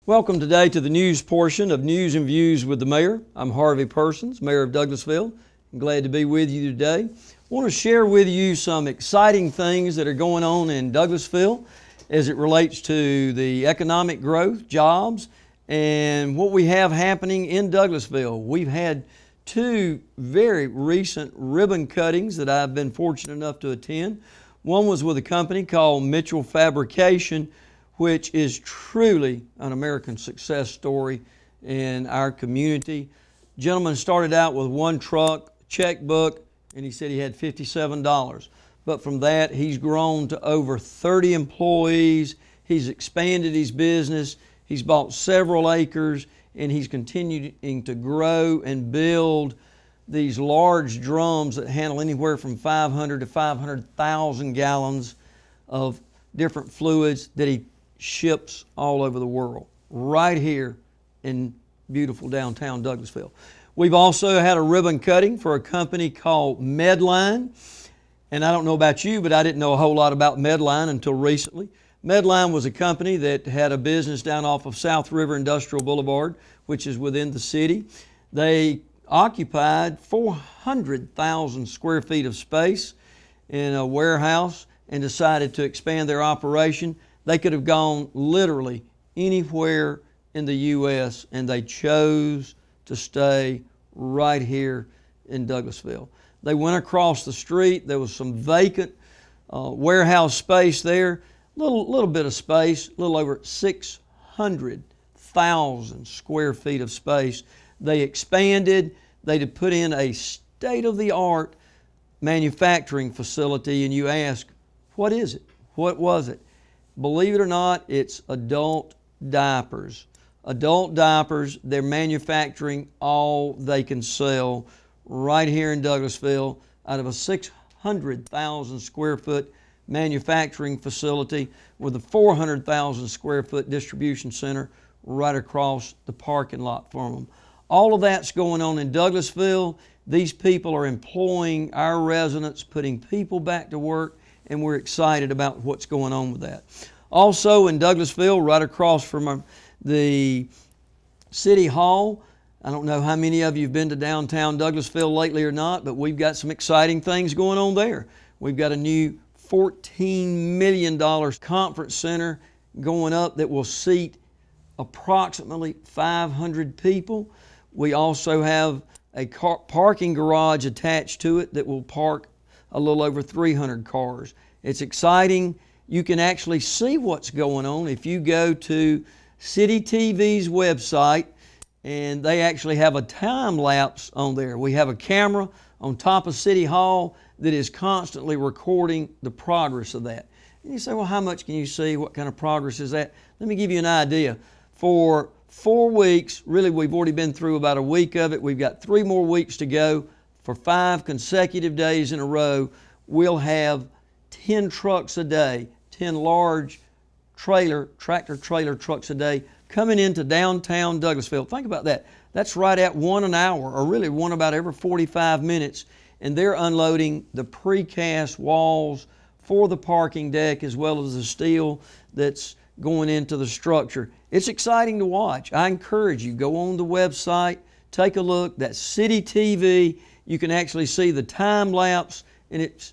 Welcome today to the news portion of News and Views with the Mayor. I'm Harvey Persons, Mayor of Douglasville. I'm glad to be with you today. I want to share with you some exciting things that are going on in Douglasville as it relates to the economic growth, jobs, and what we have happening in Douglasville. We've had two very recent ribbon cuttings that I've been fortunate enough to attend. One was with a company called Mitchell Fabrication, which is truly an American success story in our community. Gentleman started out with one truck, checkbook, and he said he had $57. But from that, he's grown to over 30 employees. He's expanded his business. He's bought several acres, and he's continuing to grow and build these large drums that handle anywhere from 500 to 500,000 gallons of different fluids that he ships all over the world, right here in beautiful downtown Douglasville. We've also had a ribbon cutting for a company called Medline. And I don't know about you, but I didn't know a whole lot about Medline until recently. Medline was a company that had a business down off of South River Industrial Boulevard, which is within the city. They occupied 400,000 square feet of space in a warehouse and decided to expand their operation. They could have gone literally anywhere in the U.S. and they chose to stay right here in Douglasville. They went across the street. There was some vacant warehouse space there, little bit of space, a little over 600,000 square feet of space. They expanded. They put in a state-of-the-art manufacturing facility, and you ask, what is it? What was it? Believe it or not, it's adult diapers. Adult diapers, they're manufacturing all they can sell right here in Douglasville out of a 600,000 square foot manufacturing facility with a 400,000 square foot distribution center right across the parking lot from them. All of that's going on in Douglasville. These people are employing our residents, putting people back to work, and we're excited about what's going on with that. Also in Douglasville, right across from the City Hall, I don't know how many of you have been to downtown Douglasville lately or not, but we've got some exciting things going on there. We've got a new $14 million conference center going up that will seat approximately 500 people. We also have a parking garage attached to it that will park a little over 300 cars. It's exciting. You can actually see what's going on if you go to CITI TV's website, and they actually have a time lapse on there. We have a camera on top of City Hall that is constantly recording the progress of that. And you say, well, how much can you see? What kind of progress is that? Let me give you an idea. For 4 weeks, really we've already been through about a week of it. We've got 3 more weeks to go. For 5 consecutive days in a row, we'll have 10 trucks a day, 10 large tractor trailer trucks a day coming into downtown Douglasville. Think about that. That's right at 1 an hour, or really one about every 45 minutes. And they're unloading the precast walls for the parking deck as well as the steel that's going into the structure. It's exciting to watch. I encourage you, go on the website, take a look. That's CITI TV. You can actually see the time lapse, and it's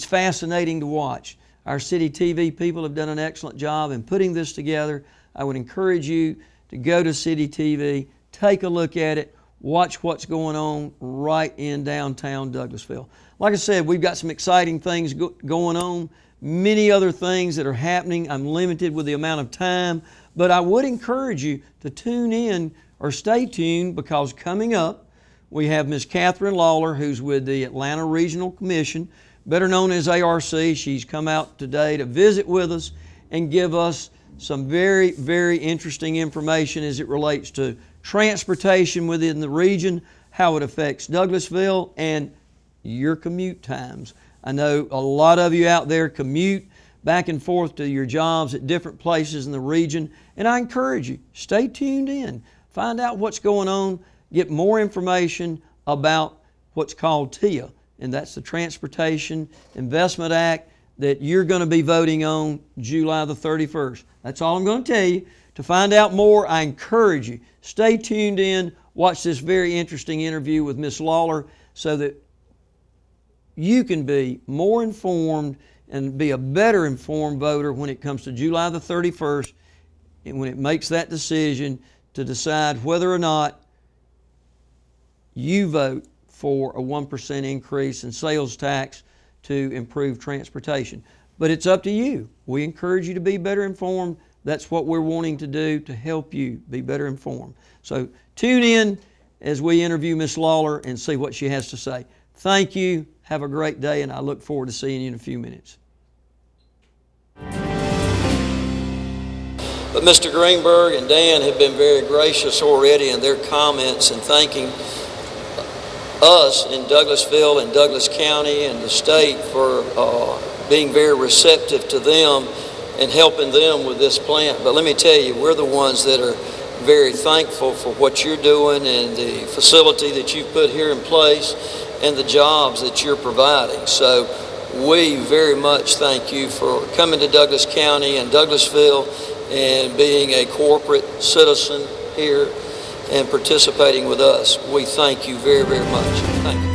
fascinating to watch. Our CITI TV people have done an excellent job in putting this together. I would encourage you to go to CITI TV, take a look at it, watch what's going on right in downtown Douglasville. Like I said, we've got some exciting things going on, many other things that are happening. I'm limited with the amount of time, but I would encourage you to tune in or stay tuned, because coming up, we have Ms. Katherine Lawler, who's with the Atlanta Regional Commission, better known as ARC. She's come out today to visit with us and give us some very, very interesting information as it relates to transportation within the region, how it affects Douglasville, and your commute times. I know a lot of you out there commute back and forth to your jobs at different places in the region, and I encourage you, stay tuned in. Find out what's going on, get more information about what's called TIA, and that's the Transportation Investment Act that you're going to be voting on July the 31st. That's all I'm going to tell you. To find out more, I encourage you, stay tuned in, watch this very interesting interview with Ms. Lawler so that you can be more informed and be a better informed voter when it comes to July the 31st and when it makes that decision to decide whether or not you vote for a 1% increase in sales tax to improve transportation. But it's up to you. We encourage you to be better informed. That's what we're wanting to do to help you be better informed. So tune in as we interview Ms. Lawler and see what she has to say. Thank you. Have a great day, and I look forward to seeing you in a few minutes. But Mr. Greenberg and Dan have been very gracious already in their comments and thanking us in Douglasville and Douglas County and the state for being very receptive to them and helping them with this plant. But let me tell you, we're the ones that are very thankful for what you're doing and the facility that you've put here in place and the jobs that you're providing. So we very much thank you for coming to Douglas County and Douglasville and being a corporate citizen here and participating with us. We thank you very, very much. Thank you.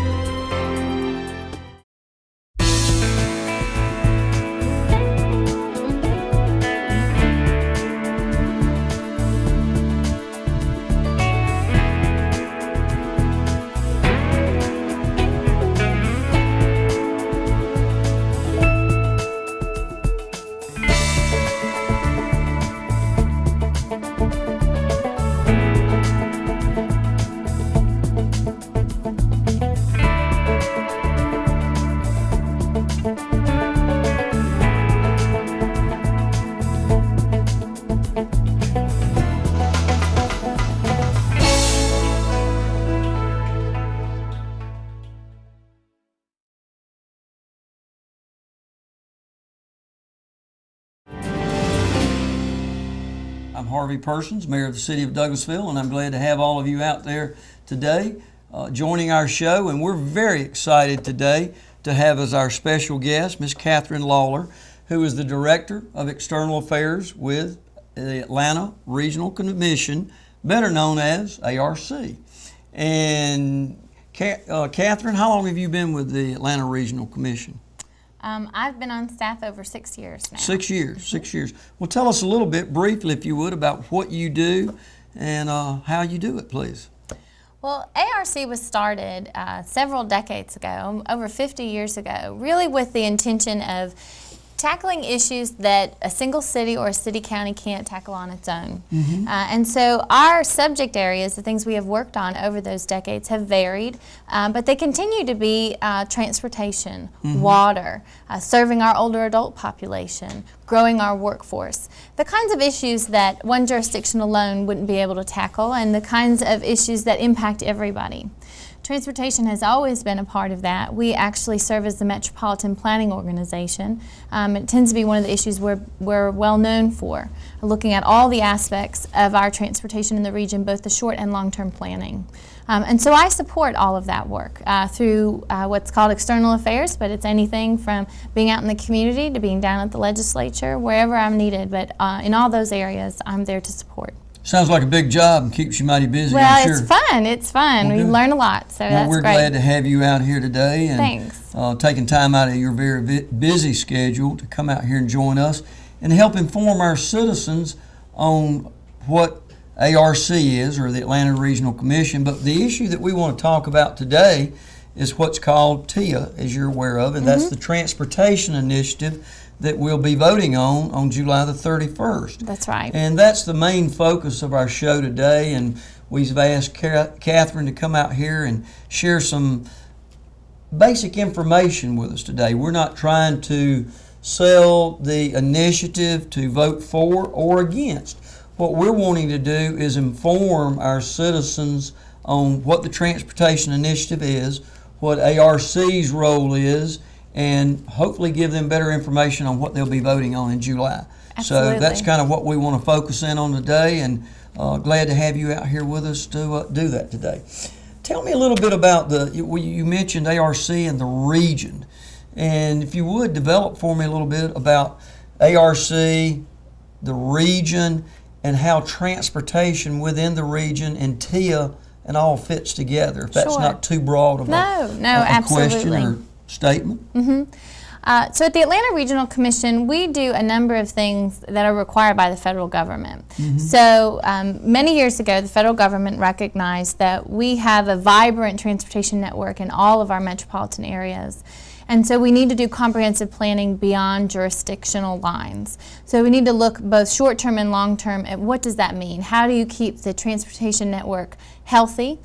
I'm Harvey Persons, Mayor of the City of Douglasville, and I'm glad to have all of you out there today joining our show. And we're very excited today to have as our special guest Ms. Katherine Lawler, who is the Director of External Affairs with the Atlanta Regional Commission, better known as ARC. And Katherine, how long have you been with the Atlanta Regional Commission? I've been on staff over 6 years now. 6 years, 6 years. Well, tell us a little bit briefly, if you would, about what you do and how you do it, please. Well, ARC was started several decades ago, over 50 years ago, really with the intention of tackling issues that a single city or a city county can't tackle on its own. Mm-hmm. And so our subject areas, the things we have worked on over those decades, have varied, but they continue to be transportation, mm-hmm. water, serving our older adult population, growing our workforce, the kinds of issues that one jurisdiction alone wouldn't be able to tackle, and the kinds of issues that impact everybody. Transportation has always been a part of that. We actually serve as the Metropolitan Planning Organization. It tends to be one of the issues we're well known for, looking at all the aspects of our transportation in the region, both the short and long-term planning. And so I support all of that work through what's called external affairs, but it's anything from being out in the community to being down at the legislature, wherever I'm needed. But in all those areas, I'm there to support. Sounds like a big job and keeps you mighty busy, well, I'm sure. It's fun. It's fun. Well, we learn a lot, so that's great. We're glad to have you out here today and thanks. Taking time out of your very busy schedule to come out here and join us and help inform our citizens on what ARC is, or the Atlanta Regional Commission. But the issue that we want to talk about today is what's called TIA, as you're aware of, and that's the Transportation Initiative that we'll be voting on July the 31st. That's right. And that's the main focus of our show today, and we've asked Katherine to come out here and share some basic information with us today. We're not trying to sell the initiative to vote for or against. What we're wanting to do is inform our citizens on what the Transportation Initiative is, what ARC's role is, and hopefully give them better information on what they'll be voting on in July. Absolutely. So that's kind of what we want to focus in on today, and glad to have you out here with us to do that today. Tell me a little bit about you mentioned ARC and the region, and if you would develop for me a little bit about ARC, the region, and how transportation within the region and TIA and all fits together, if that's Sure. not too broad of a question or statement. So at the Atlanta Regional Commission, we do a number of things that are required by the federal government. So many years ago, the federal government recognized that we have a vibrant transportation network in all of our metropolitan areas. And so we need to do comprehensive planning beyond jurisdictional lines. So we need to look both short-term and long-term at what does that mean? How do you keep the transportation network healthy,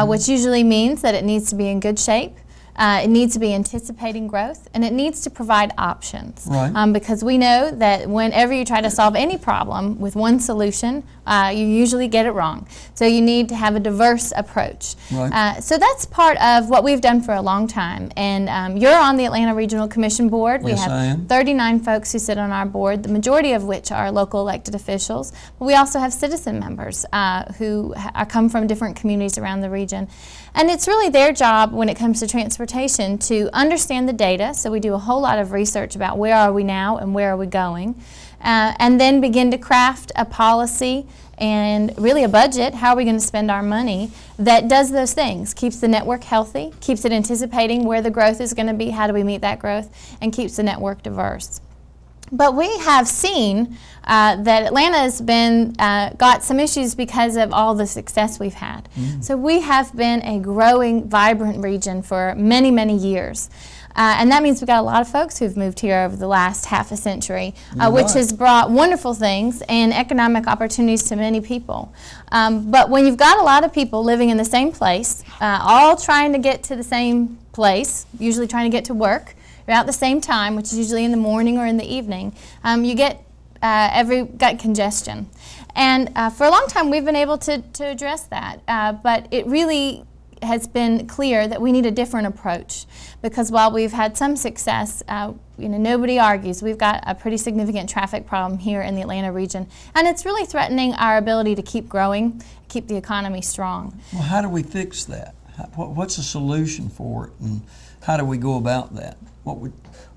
which usually means that it needs to be in good shape. It needs to be anticipating growth, and it needs to provide options. Right. Because we know that whenever you try to solve any problem with one solution, you usually get it wrong. So you need to have a diverse approach. Right. So that's part of what we've done for a long time. And you're on the Atlanta Regional Commission board. We Yes, have I am. 39 folks who sit on our board, the majority of which are local elected officials. But we also have citizen members who come from different communities around the region. And it's really their job when it comes to transportation to understand the data. So we do a whole lot of research about where are we now and where are we going. And then begin to craft a policy and really a budget, how are we going to spend our money, that does those things, keeps the network healthy, keeps it anticipating where the growth is going to be, how do we meet that growth, and keeps the network diverse. But we have seen that Atlanta has been got some issues because of all the success we've had. So we have been a growing, vibrant region for many, many years. And that means we've got a lot of folks who've moved here over the last half a century, which has brought wonderful things and economic opportunities to many people. But when you've got a lot of people living in the same place, all trying to get to the same place, usually trying to get to work, about the same time, which is usually in the morning or in the evening, you get gut congestion. And for a long time, we've been able to address that. But it really has been clear that we need a different approach, because while we've had some success, nobody argues we've got a pretty significant traffic problem here in the Atlanta region, and it's really threatening our ability to keep growing, keep the economy strong. Well, how do we fix that? What's the solution for it, and how do we go about that?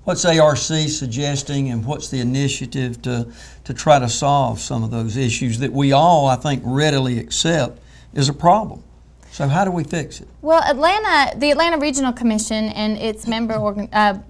What's ARC suggesting, and what's the initiative to try to solve some of those issues that we all, I think, readily accept is a problem? So how do we fix it? Well, the Atlanta Regional Commission and its member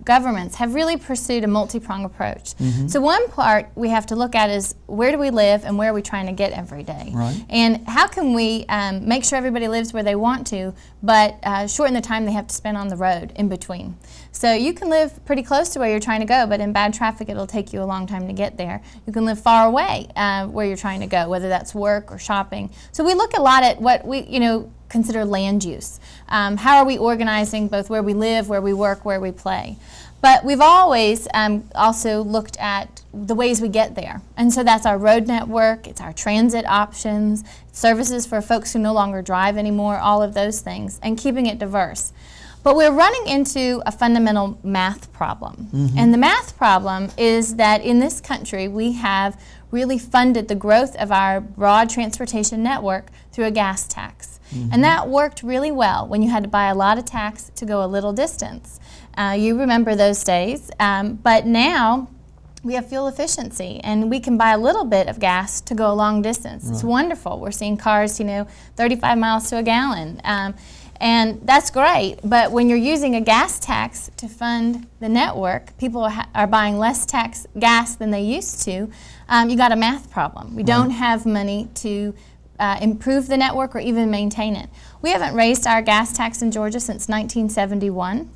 governments have really pursued a multi-pronged approach. So one part we have to look at is where do we live and where are we trying to get every day? Right. And how can we make sure everybody lives where they want to, but shorten the time they have to spend on the road in between. So you can live pretty close to where you're trying to go, but in bad traffic it'll take you a long time to get there. You can live far away where you're trying to go, whether that's work or shopping. So we look a lot at what we consider land use. How are we organizing both where we live, where we work, where we play? But we've always also looked at the ways we get there. And so that's our road network, it's our transit options, services for folks who no longer drive anymore, all of those things, and keeping it diverse. But we're running into a fundamental math problem. And the math problem is that in this country we have really funded the growth of our broad transportation network through a gas tax. And that worked really well when you had to buy a lot of tax to go a little distance. You remember those days, but now we have fuel efficiency and we can buy a little bit of gas to go a long distance. It's wonderful. We're seeing cars, 35 miles to a gallon. And that's great, but when you're using a gas tax to fund the network, people are buying less gas than they used to. You got a math problem. We don't have money to improve the network or even maintain it. We haven't raised our gas tax in Georgia since 1971.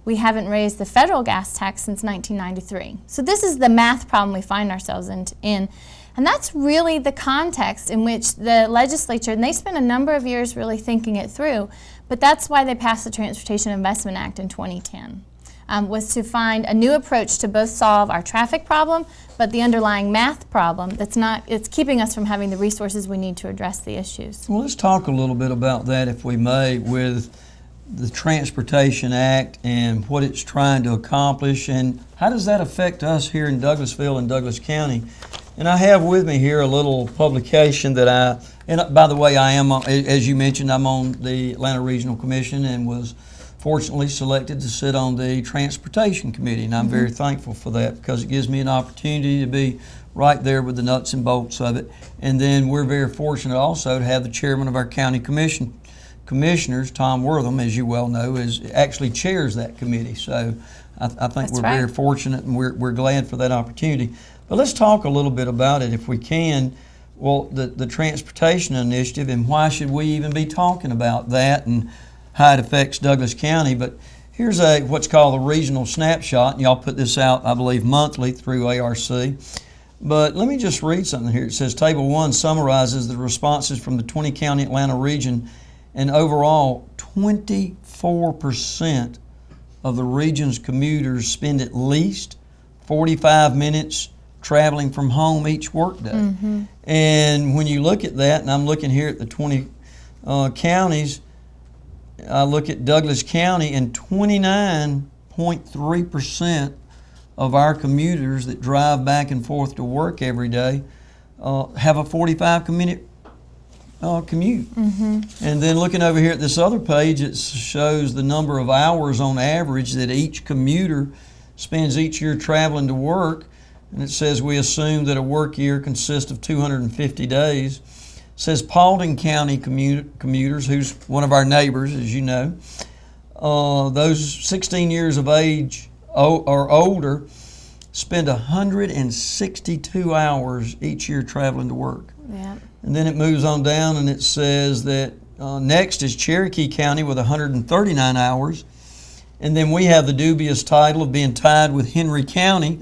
We haven't raised the federal gas tax since 1993. So this is the math problem we find ourselves in. And that's really the context in which the legislature, and they spent a number of years really thinking it through, but that's why they passed the Transportation Investment Act in 2010, was to find a new approach to both solve our traffic problem, but the underlying math problem it's keeping us from having the resources we need to address the issues. Well, let's talk a little bit about that, if we may, with the Transportation Act and what it's trying to accomplish, and how does that affect us here in Douglasville and Douglas County? And I have with me here a little publication that and by the way, I am, as you mentioned, I'm on the Atlanta Regional Commission and was fortunately selected to sit on the Transportation Committee, and I'm very thankful for that because it gives me an opportunity to be right there with the nuts and bolts of it. And then we're very fortunate also to have the chairman of our county commissioners, Tom Wortham, as you well know, actually chairs that committee. So I think That's we're right. very fortunate, and we're glad for that opportunity. But let's talk a little bit about it if we can. Well, the transportation initiative, and why should we even be talking about that and how it affects Douglas County. But here's what's called a regional snapshot, and y'all put this out, I believe, monthly through ARC. But let me just read something here. It says Table 1 summarizes the responses from the 20-county Atlanta region, and overall 24% of the region's commuters spend at least 45 minutes traveling from home each workday. Mm-hmm. And when you look at that, and I'm looking here at the 20 counties, I look at Douglas County, and 29.3% of our commuters that drive back and forth to work every day have a 45-minute commute. Mm-hmm. And then looking over here at this other page, it shows the number of hours on average that each commuter spends each year traveling to work. And it says we assume that a work year consists of 250 days. It says Paulding County commuters, who's one of our neighbors, as you know, those 16 years of age or older spend 162 hours each year traveling to work. Yeah. And then it moves on down, and it says that next is Cherokee County with 139 hours. And then we have the dubious title of being tied with Henry County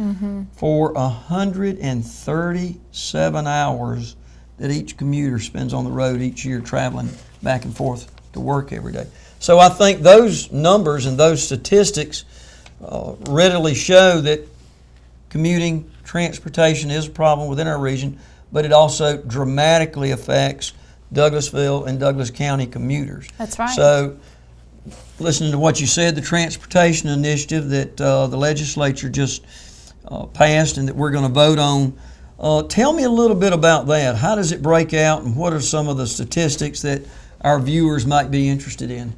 for 137 hours that each commuter spends on the road each year traveling back and forth to work every day. So I think those numbers and those statistics readily show that commuting transportation is a problem within our region, but it also dramatically affects Douglasville and Douglas County commuters. That's right. So listening to what you said, the transportation initiative that the legislature just passed and that we're going to vote on, tell me a little bit about that. How does it break out, and what are some of the statistics that our viewers might be interested in?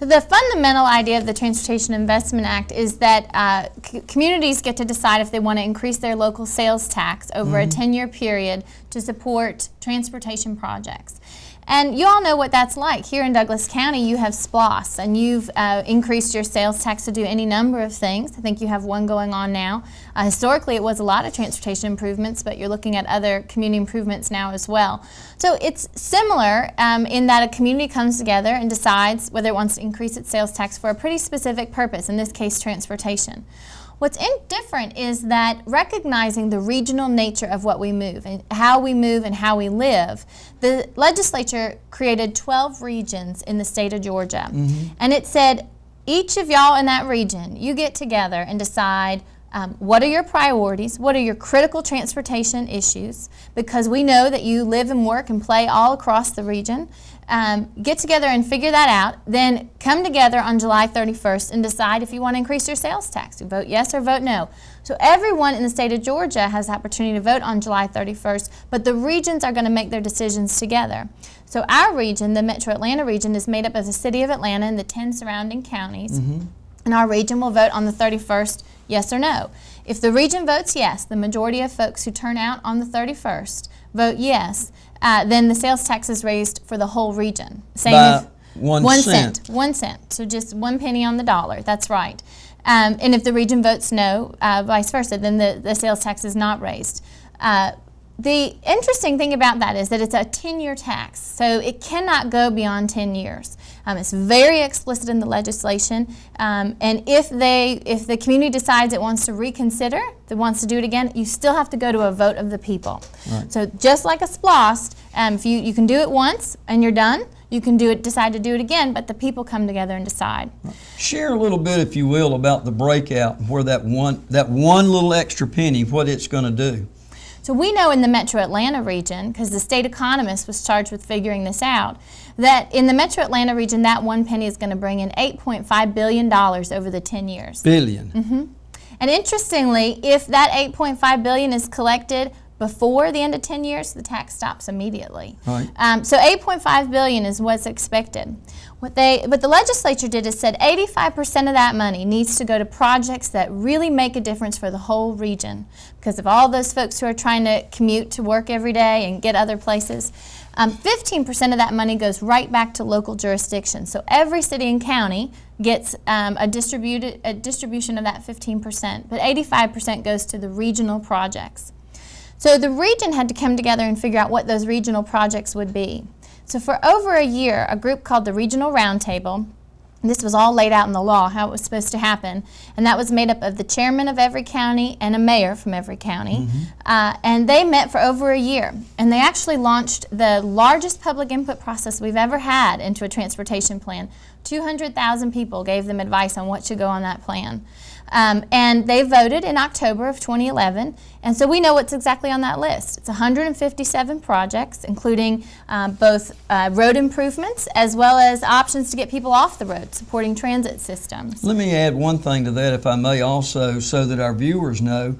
So the fundamental idea of the Transportation Investment Act is that communities get to decide if they want to increase their local sales tax over a 10-year period to support transportation projects. And you all know what that's like. Here in Douglas County, you have SPLOST, and you've increased your sales tax to do any number of things. I think you have one going on now. Historically, it was a lot of transportation improvements, but you're looking at other community improvements now as well. So it's similar in that a community comes together and decides whether it wants to increase its sales tax for a pretty specific purpose, in this case, transportation. What's different is that recognizing the regional nature of what we move and how we live, the legislature created 12 regions in the state of Georgia. And it said, each of y'all in that region, you get together and decide what are your priorities, what are your critical transportation issues, because we know that you live and work and play all across the region. Get together and figure that out, then come together on July 31st and decide if you want to increase your sales tax. You vote yes or vote no. So everyone in the state of Georgia has the opportunity to vote on July 31st, but the regions are going to make their decisions together. So our region, the Metro Atlanta region, is made up of the city of Atlanta and the 10 surrounding counties. And our region will vote on the 31st, yes or no. If the region votes yes, the majority of folks who turn out on the 31st vote yes, then the sales tax is raised for the whole region. Same by 1 cent. 1 cent. So just 1 penny on the dollar. That's right. And if the region votes no, vice versa, then the sales tax is not raised. The interesting thing about that is that it's a 10-year tax, so it cannot go beyond 10 years. It's very explicit in the legislation, and if the community decides it wants to reconsider, if it wants to do it again, you still have to go to a vote of the people. Right. So just like a SPLOST, if you can do it once and you're done, you can decide to do it again, but the people come together and decide. Share a little bit, if you will, about the breakout and where that one little extra penny, what it's going to do. So we know in the Metro Atlanta region, because the state economist was charged with figuring this out, that in the Metro Atlanta region, that 1 penny is going to bring in $8.5 billion over the 10 years. Billion. And interestingly, if that $8.5 billion is collected before the end of 10 years, the tax stops immediately. Right. So $8.5 billion is what's expected. What the legislature did is said 85% of that money needs to go to projects that really make a difference for the whole region, because of all those folks who are trying to commute to work every day and get other places. 15% of that money goes right back to local jurisdictions. So every city and county gets a distribution of that 15%, but 85% goes to the regional projects. So the region had to come together and figure out what those regional projects would be. So for over a year, a group called the Regional Roundtable, and this was all laid out in the law, how it was supposed to happen, and that was made up of the chairman of every county and a mayor from every county, and they met for over a year, and they actually launched the largest public input process we've ever had into a transportation plan. 200,000 people gave them advice on what should go on that plan. And they voted in October of 2011, and so we know what's exactly on that list. It's 157 projects, including both road improvements as well as options to get people off the road, supporting transit systems. Let me add one thing to that, if I may, also, so that our viewers know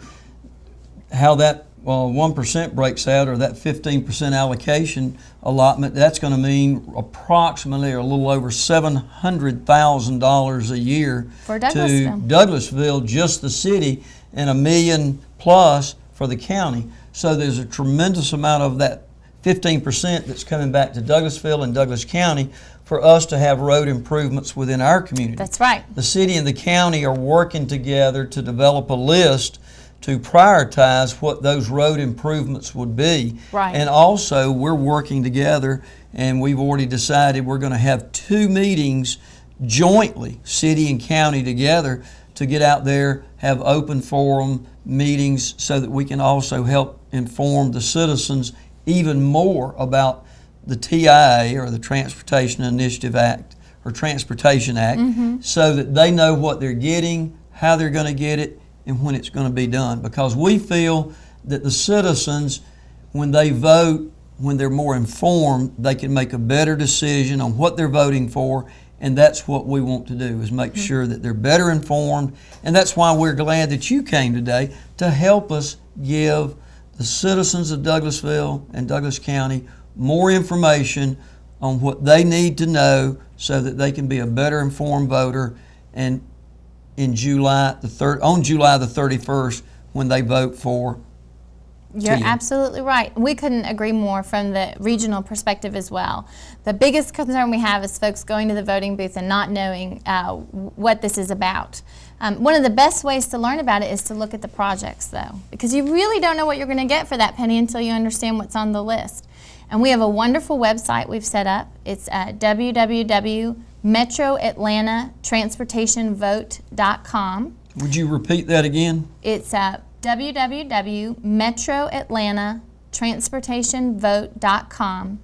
how that 1% breaks out, or that 15% allocation allotment. That's going to mean approximately a little over $700,000 a year for to Douglasville. Douglasville, just the city, and $1 million plus for the county. So there's a tremendous amount of that 15% that's coming back to Douglasville and Douglas County for us to have road improvements within our community. That's right. The city and the county are working together to develop a list to prioritize what those road improvements would be. Right. And also, we're working together, and we've already decided we're going to have 2 meetings jointly, city and county together, to get out there, have open forum meetings, so that we can also help inform the citizens even more about the TIA, or the Transportation Initiative Act, or Transportation Act, so that they know what they're getting, how they're going to get it, and when it's going to be done. Because we feel that the citizens, when they vote, when they're more informed, they can make a better decision on what they're voting for, and that's what we want to do, is make sure that they're better informed. And that's why we're glad that you came today to help us give the citizens of Douglasville and Douglas County more information on what they need to know, so that they can be a better informed voter, and on July the 31st, when they vote for You're TIA. absolutely right. We couldn't agree more from the regional perspective as well. The biggest concern we have is folks going to the voting booth and not knowing what this is about. One of the best ways to learn about it is to look at the projects, though, because you really don't know what you're going to get for that penny until you understand what's on the list. And we have a wonderful website we've set up. It's www.metroatlantatransportationvote.com. Would you repeat that again? It's www.metroatlantatransportationvote.com.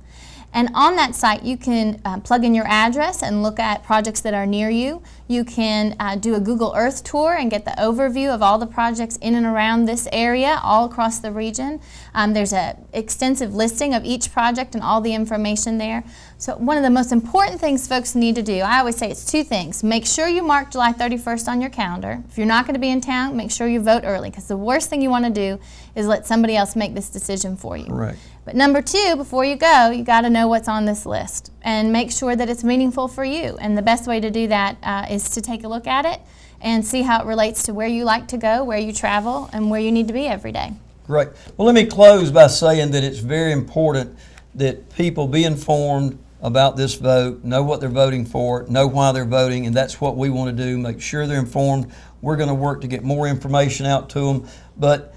And on that site, you can plug in your address and look at projects that are near you. You can do a Google Earth tour and get the overview of all the projects in and around this area, all across the region. There's an extensive listing of each project and all the information there. So one of the most important things folks need to do, I always say it's 2 things. Make sure you mark July 31st on your calendar. If you're not going to be in town, make sure you vote early, because the worst thing you want to do is let somebody else make this decision for you. Right. But number 2, before you go, you got to know what's on this list and make sure that it's meaningful for you. And the best way to do that is to take a look at it and see how it relates to where you like to go, where you travel, and where you need to be every day. Great. Well, let me close by saying that it's very important that people be informed about this vote, know what they're voting for, know why they're voting, and that's what we want to do, make sure they're informed. We're going to work to get more information out to them, but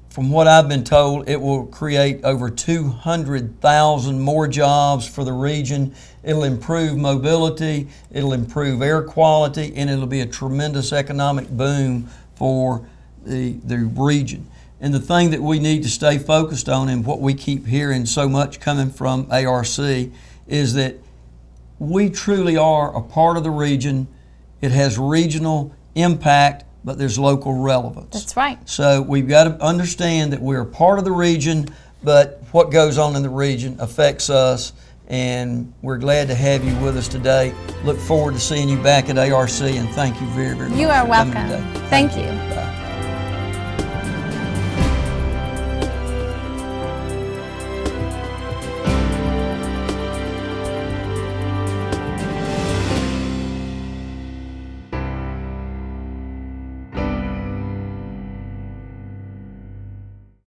from what I've been told, it will create over 200,000 more jobs for the region. It'll improve mobility, it'll improve air quality, and it'll be a tremendous economic boom for the region. And the thing that we need to stay focused on, and what we keep hearing so much coming from ARC, is that we truly are a part of the region. It has regional impact, but there's local relevance. That's right. So we've got to understand that we're a part of the region, but what goes on in the region affects us, and we're glad to have you with us today. Look forward to seeing you back at ARC, and thank you very, very much. You are for coming welcome. today. Thank you. Bye.